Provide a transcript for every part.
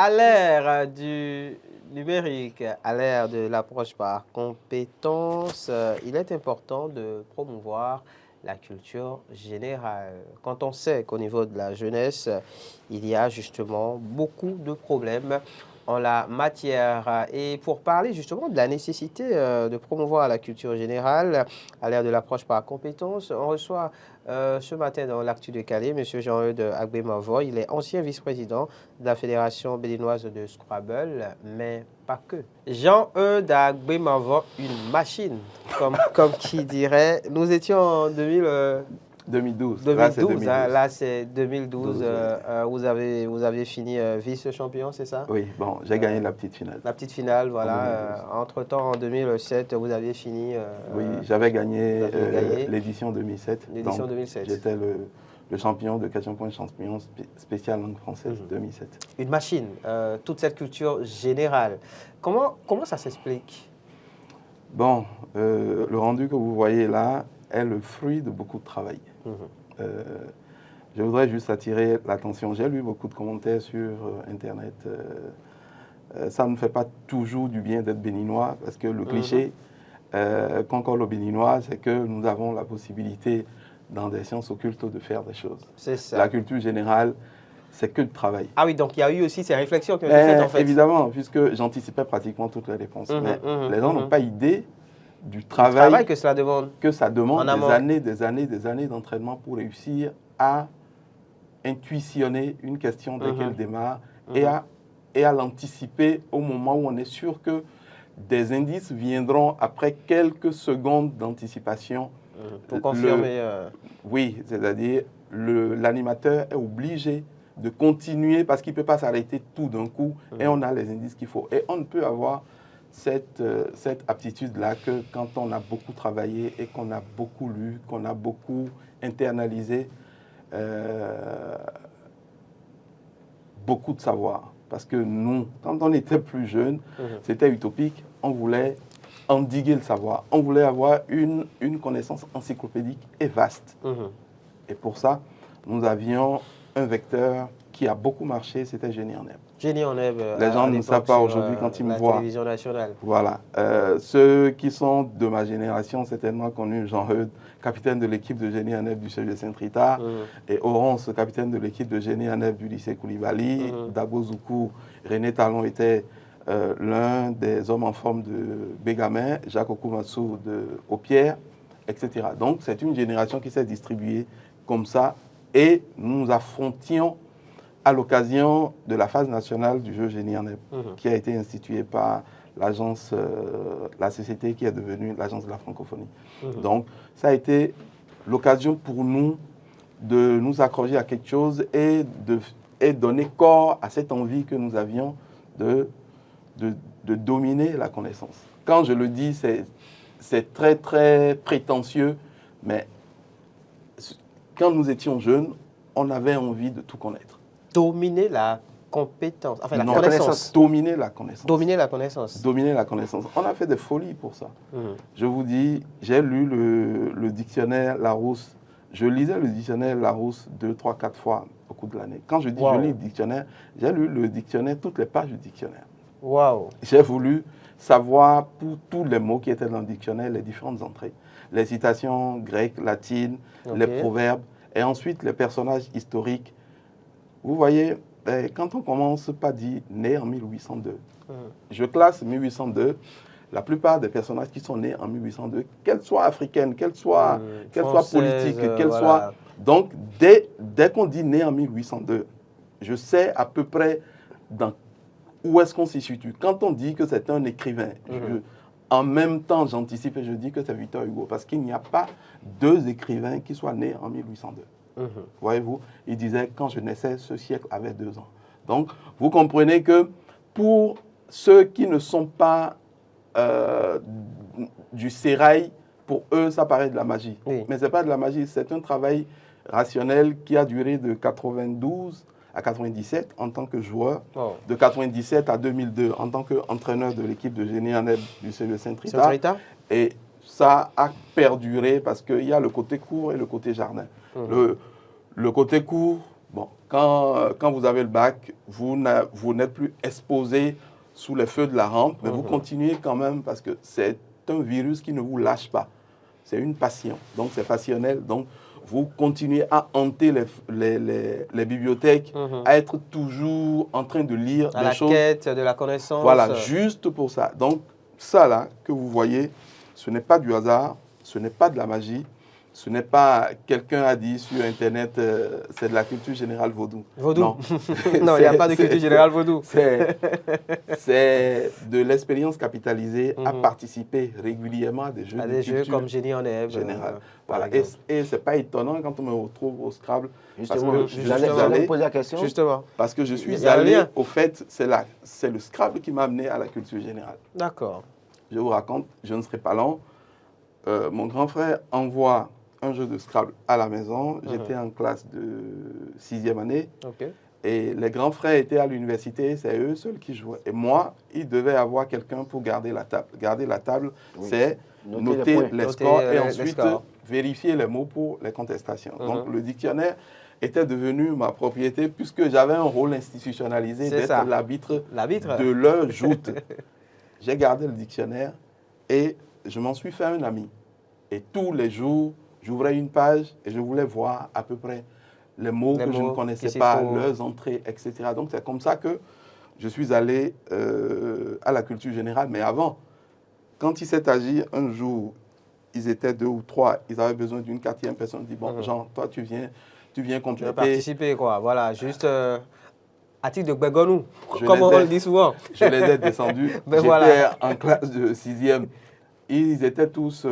À l'ère du numérique, à l'ère de l'approche par compétences, il est important de promouvoir la culture générale. Quand on sait qu'au niveau de la jeunesse, il y a justement beaucoup de problèmes en la matière. Et pour parler justement de la nécessité de promouvoir la culture générale à l'ère de l'approche par compétences, on reçoit ce matin dans l'actu de Calais, M. Jean-Eudes Agbemavo. Il est ancien vice-président de la Fédération béninoise de Scrabble, mais pas que. Jean-Eudes Agbemavo, une machine, comme qui dirait. Nous étions en 2012. 2012, Là, c'est 2012. Vous avez fini vice-champion, c'est ça? Oui, bon, j'ai gagné la petite finale. La petite finale, voilà. Entre-temps, en 2007, vous aviez fini. Oui, j'avais gagné l'édition 2007. L'édition 2007. J'étais le champion de question point champion spécial langue française 2007. Une machine, toute cette culture générale. Comment ça s'explique? Bon, le rendu que vous voyez là est le fruit de beaucoup de travail. Je voudrais juste attirer l'attention. J'ai lu beaucoup de commentaires sur Internet. Ça ne fait pas toujours du bien d'être béninois parce que le cliché qu'ont encore le béninois, c'est que nous avons la possibilité dans des sciences occultes de faire des choses. C'est ça. La culture générale, c'est que le travail. Ah oui, donc il y a eu aussi ces réflexions qui ont été faites en fait. Évidemment, puisque j'anticipais pratiquement toutes les réponses. Mais les gens n'ont pas idée du travail que cela demande. Que ça demande des années d'entraînement pour réussir à intuitionner une question dès qu'elle démarre et à l'anticiper au moment où on est sûr que des indices viendront après quelques secondes d'anticipation. Pour confirmer. Oui, c'est-à-dire l'animateur est obligé de continuer parce qu'il ne peut pas s'arrêter tout d'un coup et on a les indices qu'il faut. Et on ne peut avoir cette aptitude-là que quand on a beaucoup travaillé et qu'on a beaucoup lu, qu'on a beaucoup internalisé beaucoup de savoir. Parce que nous, quand on était plus jeunes, c'était utopique, on voulait endiguer le savoir. On voulait avoir une connaissance encyclopédique et vaste. Et pour ça, nous avions un vecteur qui a beaucoup marché, c'était Génie en herbe. Génie en herbe. Les gens ne savent pas aujourd'hui quand ils me voient. La télévision nationale. Voilà. Ceux qui sont de ma génération, certainement connu Jean-Eudes, capitaine de l'équipe de Génie en herbe du CEG Saint-Rita, et Orance, capitaine de l'équipe de Génie en herbe du lycée Koulibaly. Dabo Zoukou, René Talon était l'un des hommes en forme de Bégamin, Jacques Okumatsou de Opierre, etc. Donc c'est une génération qui s'est distribuée comme ça et nous affrontions à l'occasion de la phase nationale du jeu Génie en herbe, qui a été instituée par l'agence, la société qui est devenue l'agence de la francophonie. Donc, ça a été l'occasion pour nous de nous accrocher à quelque chose et donner corps à cette envie que nous avions de dominer la connaissance. Quand je le dis, c'est très, très prétentieux, mais quand nous étions jeunes, on avait envie de tout connaître. Dominer la compétence, enfin la connaissance. Dominer la connaissance. Dominer la connaissance. Dominer la connaissance. On a fait des folies pour ça. Je vous dis, j'ai lu le dictionnaire Larousse. Je lisais le dictionnaire Larousse 2, 3, 4 fois au cours de l'année. Quand je dis je lis le dictionnaire, j'ai lu le dictionnaire, toutes les pages du dictionnaire. Wow. J'ai voulu savoir pour tous les mots qui étaient dans le dictionnaire, les différentes entrées. Les citations grecques, latines, les proverbes, et ensuite les personnages historiques. Vous voyez, quand on commence par dire né en 1802, je classe 1802, la plupart des personnages qui sont nés en 1802, qu'elles soient africaines, qu'elles soient politiques, qu'elles soient... Donc, dès qu'on dit né en 1802, je sais à peu près où est-ce qu'on s'y situe. Quand on dit que c'est un écrivain, en même temps, j'anticipe et je dis que c'est Victor Hugo, parce qu'il n'y a pas deux écrivains qui soient nés en 1802. Voyez-vous, il disait, quand je naissais, ce siècle avait 2 ans. Donc, vous comprenez que pour ceux qui ne sont pas du sérail, pour eux, ça paraît de la magie. Mais ce n'est pas de la magie, c'est un travail rationnel qui a duré de 92 à 97 en tant que joueur, de 97 à 2002 en tant qu'entraîneur de l'équipe de Génie en herbe du CEG Saint-Rita. Et ça a perduré parce qu'il y a le côté court et le côté jardin. Le côté court, bon, quand vous avez le bac, vous n'êtes plus exposé sous les feux de la rampe, mais vous continuez quand même parce que c'est un virus qui ne vous lâche pas. C'est une passion, donc c'est passionnel. Donc, vous continuez à hanter les bibliothèques, à être toujours en train de lire à des la choses. quête de la connaissance. Voilà, juste pour ça. Donc, ça là que vous voyez, ce n'est pas du hasard, ce n'est pas de la magie, ce n'est pas quelqu'un a dit sur Internet, c'est de la culture générale vaudou. Vaudou. Non, non, il n'y a pas de culture générale vaudou. C'est de l'expérience capitalisée à participer régulièrement à des jeux de culture comme Génie en Herbe. générale. Voilà. Et ce n'est pas étonnant quand on me retrouve au Scrabble. Justement, parce que j'allais poser la question. Justement. Parce que je suis allé, au fait, c'est le Scrabble qui m'a amené à la culture générale. D'accord. Je vous raconte, je ne serai pas long. Mon grand frère envoie un jeu de Scrabble à la maison. J'étais en classe de 6e année. Okay. Et les grands frères étaient à l'université, c'est eux seuls qui jouaient. Et moi, il devait avoir quelqu'un pour garder la table. Garder la table, c'est noter les scores et ensuite vérifier les mots pour les contestations. Donc, le dictionnaire était devenu ma propriété puisque j'avais un rôle institutionnalisé d'être l'arbitre de leur joute. J'ai gardé le dictionnaire et je m'en suis fait un ami. Et tous les jours, j'ouvrais une page et je voulais voir à peu près les mots que je ne connaissais pas, leurs entrées, etc. Donc, c'est comme ça que je suis allé à la culture générale. Mais avant, quand il s'est agi, un jour, ils étaient 2 ou 3, ils avaient besoin d'une 4e personne. Ils disent, bon, Jean, toi, tu viens compléter. Tu veux participer, quoi. Voilà, juste à titre de Bégonou, comme on le dit souvent. Je les ai descendus. J'étais en classe de 6e. Ils étaient tous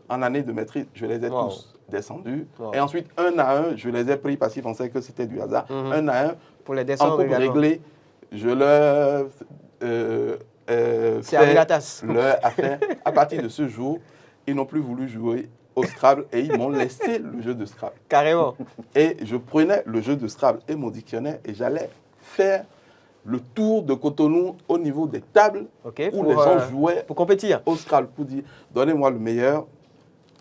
en année de maîtrise. Je les ai tous descendus. Et ensuite, un à un, je les ai pris parce qu'ils pensaient que c'était du hasard. Un à un, pour les descendre en coupe réglée, je leur fais leur affaire. À partir de ce jour, ils n'ont plus voulu jouer au Scrabble et ils m'ont laissé le jeu de Scrabble. Carrément. Et je prenais le jeu de Scrabble et mon dictionnaire et j'allais faire le tour de Cotonou au niveau des tables où les gens jouaient pour compétir au Scrabble, pour dire donnez-moi le meilleur,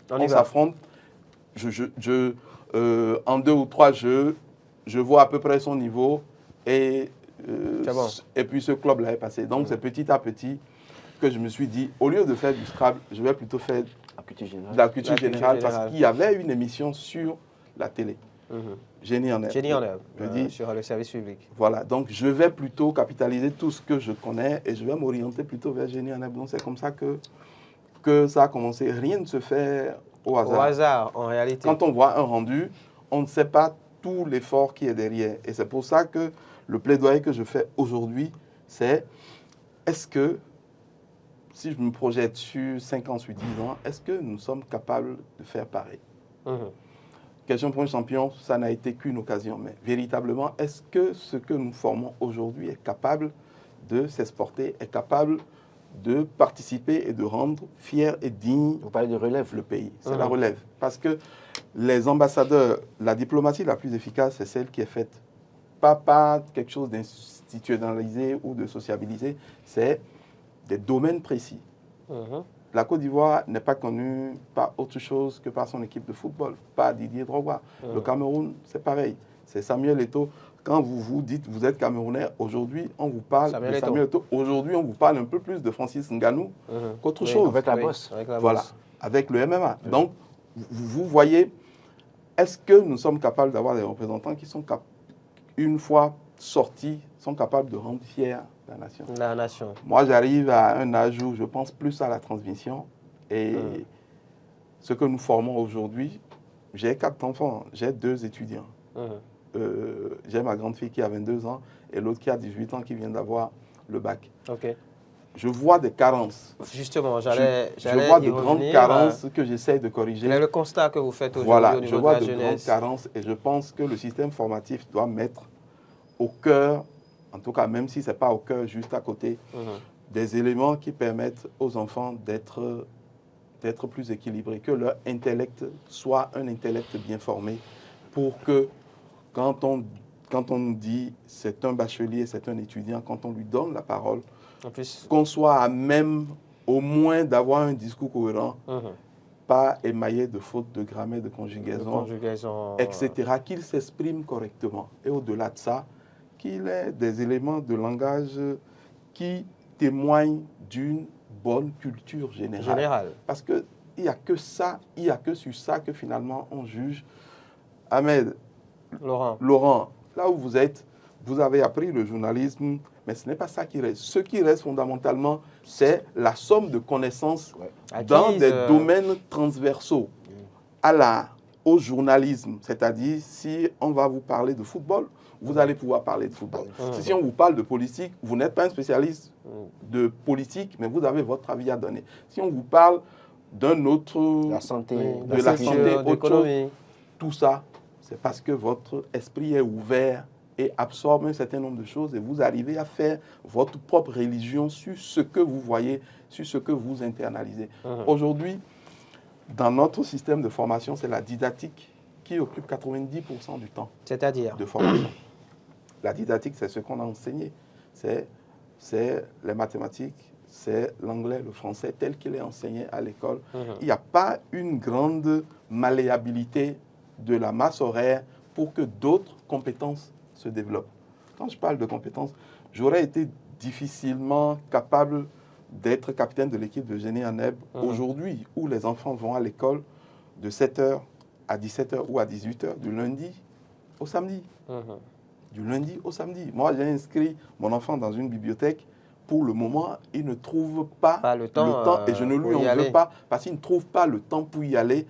on s'affronte, en 2 ou 3 jeux, je vois à peu près son niveau et puis ce club-là est passé. Donc c'est petit à petit que je me suis dit, au lieu de faire du Scrabble, je vais plutôt faire de la culture générale parce qu'il y avait une émission sur la télé. Génie en Herbe. Génie en Herbe, sur le service public. Voilà, donc je vais plutôt capitaliser tout ce que je connais et je vais m'orienter plutôt vers Génie en Herbe. Donc c'est comme ça que ça a commencé. Rien ne se fait au hasard. Au hasard, en réalité. Quand on voit un rendu, on ne sait pas tout l'effort qui est derrière. Et c'est pour ça que le plaidoyer que je fais aujourd'hui, c'est est-ce que, si je me projette sur 5 ans, sur 10 ans, est-ce que nous sommes capables de faire pareil? Question pour un champion, ça n'a été qu'une occasion. Mais véritablement, est-ce que ce que nous formons aujourd'hui est capable de s'exporter, est capable de participer et de rendre fier et digne Vous parlez de relève. le pays? C'est la relève. Parce que les ambassadeurs, la diplomatie la plus efficace, c'est celle qui est faite pas quelque chose d'institutionnalisé ou de sociabilisé, c'est des domaines précis. La Côte d'Ivoire n'est pas connue par autre chose que par son équipe de football, pas Didier Drogba. Le Cameroun, c'est pareil. C'est Samuel Eto'o. Quand vous vous dites vous êtes Camerounais, aujourd'hui, on vous parle de Samuel Eto'o. Aujourd'hui, on vous parle un peu plus de Francis Ngannou qu'autre chose. Avec la bosse. Voilà, avec le MMA. Donc, vous voyez, est-ce que nous sommes capables d'avoir des représentants qui sont, une fois sortis, sont capables de rendre fiers la nation? Moi, j'arrive à un âge où je pense plus à la transmission. Et ce que nous formons aujourd'hui, j'ai 4 enfants, j'ai 2 étudiants. J'ai ma grande fille qui a 22 ans et l'autre qui a 18 ans qui vient d'avoir le bac. Je vois des carences. Justement, je vois de grandes carences que j'essaie de corriger. C'est le constat que vous faites aujourd'hui voilà, au niveau de la jeunesse. Je vois de grandes carences et je pense que le système formatif doit mettre au cœur, en tout cas même si ce n'est pas au cœur, juste à côté, des éléments qui permettent aux enfants d'être plus équilibrés, que leur intellect soit un intellect bien formé pour que quand on nous dit c'est un bachelier, c'est un étudiant, quand on lui donne la parole, qu'on soit à même au moins d'avoir un discours cohérent pas émaillé de fautes de grammaire, de conjugaison, etc., qu'il s'exprime correctement. Et au-delà de ça, qu'il ait des éléments de langage qui témoignent d'une bonne culture générale. Parce qu'il n'y a que ça, il n'y a que sur ça que finalement on juge. Ahmed, Laurent, là où vous êtes, vous avez appris le journalisme, mais ce n'est pas ça qui reste. Ce qui reste fondamentalement, c'est la somme de connaissances dans des domaines transversaux au journalisme. C'est-à-dire, si on va vous parler de football, vous allez pouvoir parler de football. Si on vous parle de politique, vous n'êtes pas un spécialiste de politique, mais vous avez votre avis à donner. Si on vous parle d'un autre... La santé, de la santé, autre chose, tout ça, c'est parce que votre esprit est ouvert et absorbe un certain nombre de choses et vous arrivez à faire votre propre religion sur ce que vous voyez, sur ce que vous internalisez. Aujourd'hui, dans notre système de formation, c'est la didactique qui occupe 90% du temps. C'est-à-dire de formation. La didactique, c'est ce qu'on a enseigné. C'est les mathématiques, c'est l'anglais, le français, tel qu'il est enseigné à l'école. Il n'y a pas une grande malléabilité de la masse horaire pour que d'autres compétences se développent. Quand je parle de compétences, j'aurais été difficilement capable d'être capitaine de l'équipe de génie en herbe aujourd'hui, où les enfants vont à l'école de 7h à 17h ou à 18h, du lundi au samedi. Du lundi au samedi. Moi, j'ai inscrit mon enfant dans une bibliothèque. Pour le moment, il ne trouve pas le temps et je ne lui en veux pas parce qu'il ne trouve pas le temps pour y aller.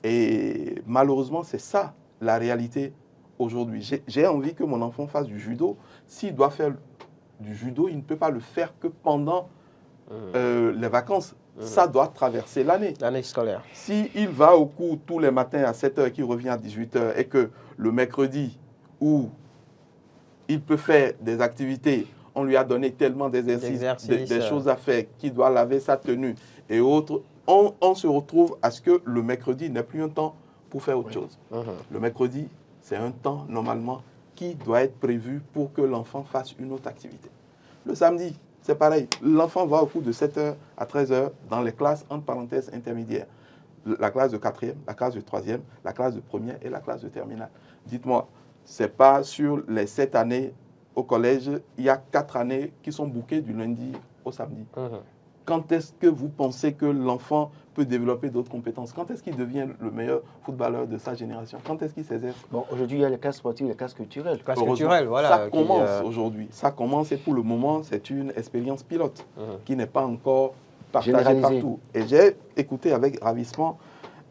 Et malheureusement, c'est ça la réalité aujourd'hui. J'ai envie que mon enfant fasse du judo. S'il doit faire du judo, il ne peut pas le faire que pendant les vacances. Ça doit traverser l'année. L'année scolaire. S'il va au cours tous les matins à 7h, qu'il revient à 18h et que le mercredi où il peut faire des activités, on lui a donné tellement d'exercices, des choses à faire, qu'il doit laver sa tenue et autres, on se retrouve à ce que le mercredi n'ait plus un temps pour faire autre chose. Le mercredi, c'est un temps normalement qui doit être prévu pour que l'enfant fasse une autre activité. Le samedi, c'est pareil. L'enfant va au cours de 7h à 13h dans les classes, entre parenthèses, intermédiaires. La classe de 4e, la classe de 3e, la classe de 1er et la classe de terminale. Dites-moi, ce n'est pas sur les 7 années au collège, il y a 4 années qui sont bouquées du lundi au samedi. Quand est-ce que vous pensez que l'enfant peut développer d'autres compétences? Quand est-ce qu'il devient le meilleur footballeur de sa génération? Quand est-ce qu'il s'exerce? Bon, aujourd'hui, il y a les classes sportives, les classes culturelles. Voilà, ça commence aujourd'hui. Ça commence et pour le moment, c'est une expérience pilote qui n'est pas encore partagée partout. Et j'ai écouté avec ravissement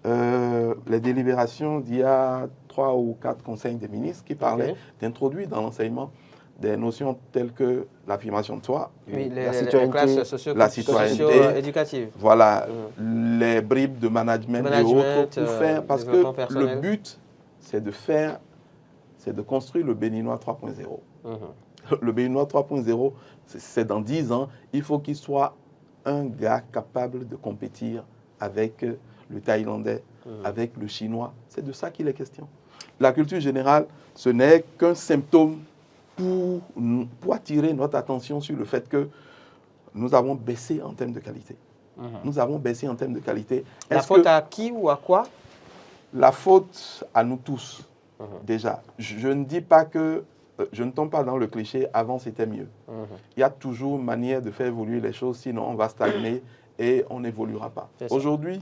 les délibérations d'il y a 3 ou 4 conseils des ministres qui parlaient d'introduire dans l'enseignement des notions telles que l'affirmation de soi, la citoyenneté, la citoyenneté éducative. Voilà, les bribes de management et autres pour faire, parce que le but, c'est de construire le Béninois 3.0. Le Béninois 3.0, c'est dans 10 ans, il faut qu'il soit un gars capable de compétir avec le Thaïlandais, avec le Chinois. C'est de ça qu'il est question. La culture générale, ce n'est qu'un symptôme pour attirer notre attention sur le fait que nous avons baissé en termes de qualité. Nous avons baissé en termes de qualité. La faute à qui ou à quoi? La faute à nous tous, déjà. Je ne dis pas que... je ne tombe pas dans le cliché « avant c'était mieux ». Il y a toujours manière de faire évoluer les choses, sinon on va stagner et on n'évoluera pas. Aujourd'hui,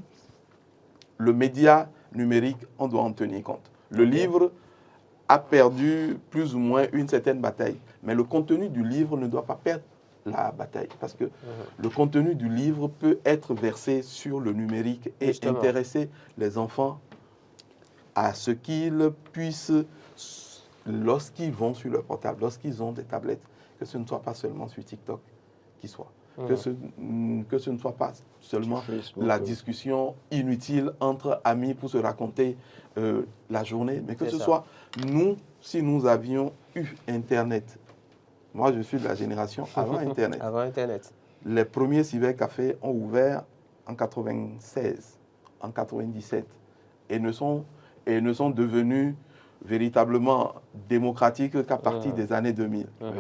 le média numérique, on doit en tenir compte. Le livre a perdu plus ou moins une certaine bataille. Mais le contenu du livre ne doit pas perdre la bataille. Parce que le contenu du livre peut être versé sur le numérique et intéresser les enfants à ce qu'ils puissent, lorsqu'ils vont sur leur portable, lorsqu'ils ont des tablettes, que ce ne soit pas seulement sur TikTok qui soit. Que ce ne soit pas seulement la discussion inutile entre amis pour se raconter la journée, mais que ce soit nous, si nous avions eu Internet. Moi, je suis de la génération avant Internet. Avant Internet. Les premiers cybercafés ont ouvert en 96, en 97, et ne sont devenus véritablement démocratiques qu'à partir des années 2000.